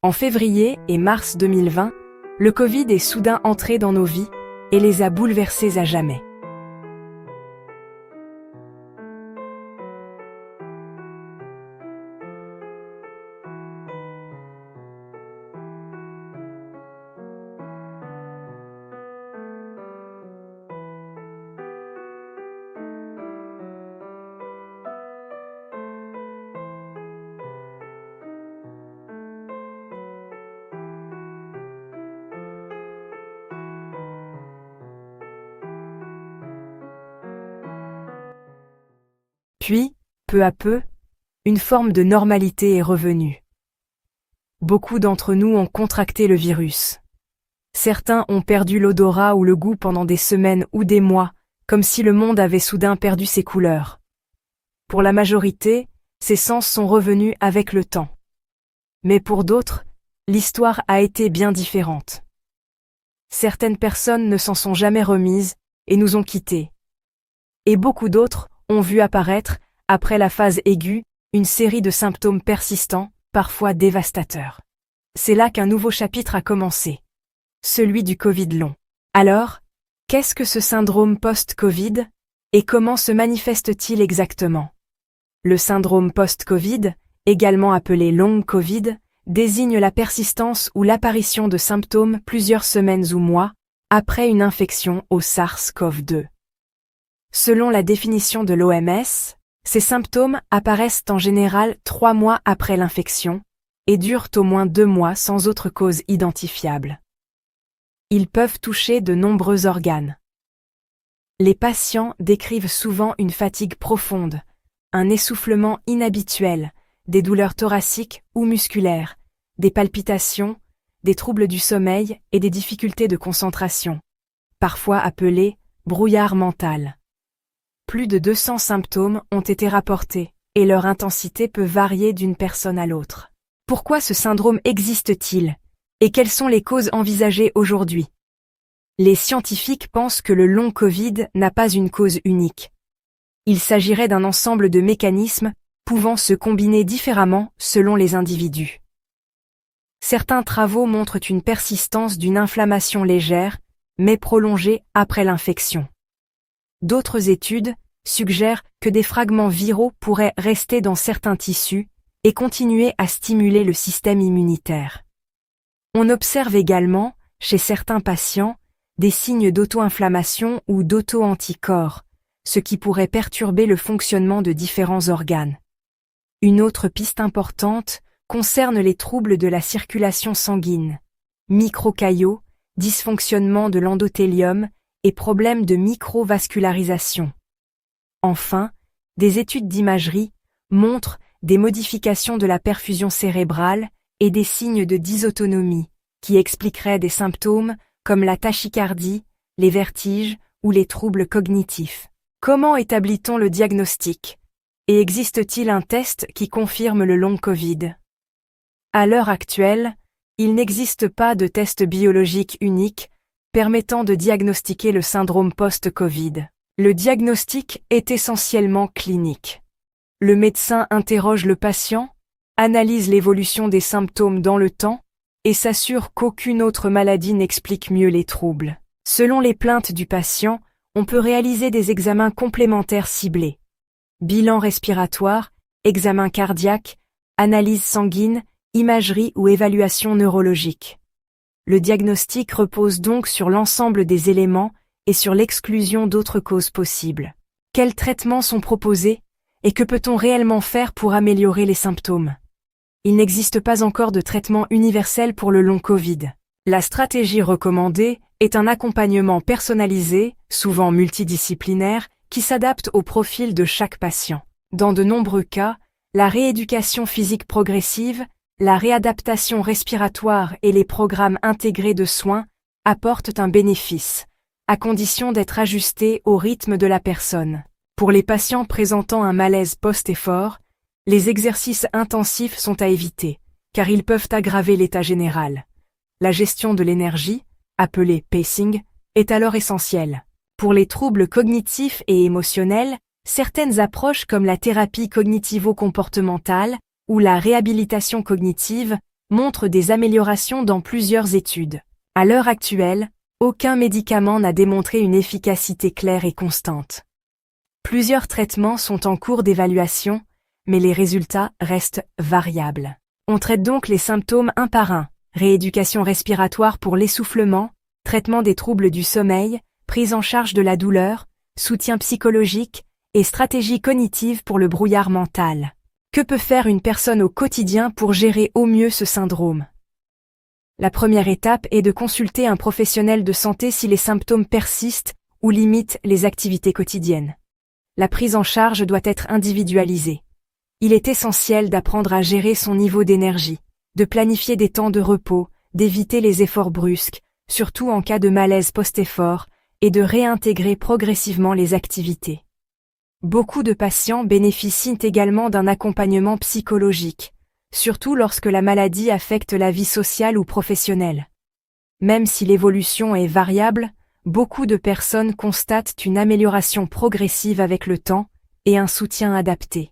En février et mars 2020, le Covid est soudain entré dans nos vies et les a bouleversés à jamais. Puis, peu à peu, une forme de normalité est revenue. Beaucoup d'entre nous ont contracté le virus. Certains ont perdu l'odorat ou le goût pendant des semaines ou des mois, comme si le monde avait soudain perdu ses couleurs. Pour la majorité, ces sens sont revenus avec le temps. Mais pour d'autres, l'histoire a été bien différente. Certaines personnes ne s'en sont jamais remises et nous ont quittés. Et beaucoup d'autres ont vu apparaître, après la phase aiguë, une série de symptômes persistants, parfois dévastateurs. C'est là qu'un nouveau chapitre a commencé. Celui du Covid long. Alors, qu'est-ce que ce syndrome post-Covid et comment se manifeste-t-il exactement? Le syndrome post-Covid, également appelé long Covid, désigne la persistance ou l'apparition de symptômes plusieurs semaines ou mois après une infection au SARS-CoV-2. Selon la définition de l'OMS, ces symptômes apparaissent en général 3 mois après l'infection et durent au moins 2 mois sans autre cause identifiable. Ils peuvent toucher de nombreux organes. Les patients décrivent souvent une fatigue profonde, un essoufflement inhabituel, des douleurs thoraciques ou musculaires, des palpitations, des troubles du sommeil et des difficultés de concentration, parfois appelés brouillard mental. Plus de 200 symptômes ont été rapportés, et leur intensité peut varier d'une personne à l'autre. Pourquoi ce syndrome existe-t-il, et quelles sont les causes envisagées aujourd'hui? Les scientifiques pensent que le long Covid n'a pas une cause unique. Il s'agirait d'un ensemble de mécanismes pouvant se combiner différemment selon les individus. Certains travaux montrent une persistance d'une inflammation légère, mais prolongée après l'infection. D'autres études suggèrent que des fragments viraux pourraient rester dans certains tissus et continuer à stimuler le système immunitaire. On observe également, chez certains patients, des signes d'auto-inflammation ou d'auto-anticorps, ce qui pourrait perturber le fonctionnement de différents organes. Une autre piste importante concerne les troubles de la circulation sanguine, microcaillots, dysfonctionnement de l'endothélium et problèmes de microvascularisation. Enfin, des études d'imagerie montrent des modifications de la perfusion cérébrale et des signes de dysautonomie qui expliqueraient des symptômes comme la tachycardie, les vertiges ou les troubles cognitifs. Comment établit-on le diagnostic? Et existe-t-il un test qui confirme le long Covid? À l'heure actuelle, il n'existe pas de test biologique unique permettant de diagnostiquer le syndrome post-Covid. Le diagnostic est essentiellement clinique. Le médecin interroge le patient, analyse l'évolution des symptômes dans le temps et s'assure qu'aucune autre maladie n'explique mieux les troubles. Selon les plaintes du patient, on peut réaliser des examens complémentaires ciblés. Bilan respiratoire, examen cardiaque, analyse sanguine, imagerie ou évaluation neurologique. Le diagnostic repose donc sur l'ensemble des éléments et sur l'exclusion d'autres causes possibles. Quels traitements sont proposés et que peut-on réellement faire pour améliorer les symptômes? Il n'existe pas encore de traitement universel pour le long Covid. La stratégie recommandée est un accompagnement personnalisé, souvent multidisciplinaire, qui s'adapte au profil de chaque patient. Dans de nombreux cas, la rééducation physique progressive, la réadaptation respiratoire et les programmes intégrés de soins apportent un bénéfice, à condition d'être ajustés au rythme de la personne. Pour les patients présentant un malaise post-effort, les exercices intensifs sont à éviter, car ils peuvent aggraver l'état général. La gestion de l'énergie, appelée pacing, est alors essentielle. Pour les troubles cognitifs et émotionnels, certaines approches comme la thérapie cognitivo-comportementale ou la réhabilitation cognitive montrent des améliorations dans plusieurs études. À l'heure actuelle, aucun médicament n'a démontré une efficacité claire et constante. Plusieurs traitements sont en cours d'évaluation, mais les résultats restent variables. On traite donc les symptômes un par un: rééducation respiratoire pour l'essoufflement, traitement des troubles du sommeil, prise en charge de la douleur, soutien psychologique et stratégie cognitive pour le brouillard mental. Que peut faire une personne au quotidien pour gérer au mieux ce syndrome? La première étape est de consulter un professionnel de santé si les symptômes persistent ou limitent les activités quotidiennes. La prise en charge doit être individualisée. Il est essentiel d'apprendre à gérer son niveau d'énergie, de planifier des temps de repos, d'éviter les efforts brusques, surtout en cas de malaise post-effort, et de réintégrer progressivement les activités. Beaucoup de patients bénéficient également d'un accompagnement psychologique, surtout lorsque la maladie affecte la vie sociale ou professionnelle. Même si l'évolution est variable, beaucoup de personnes constatent une amélioration progressive avec le temps et un soutien adapté.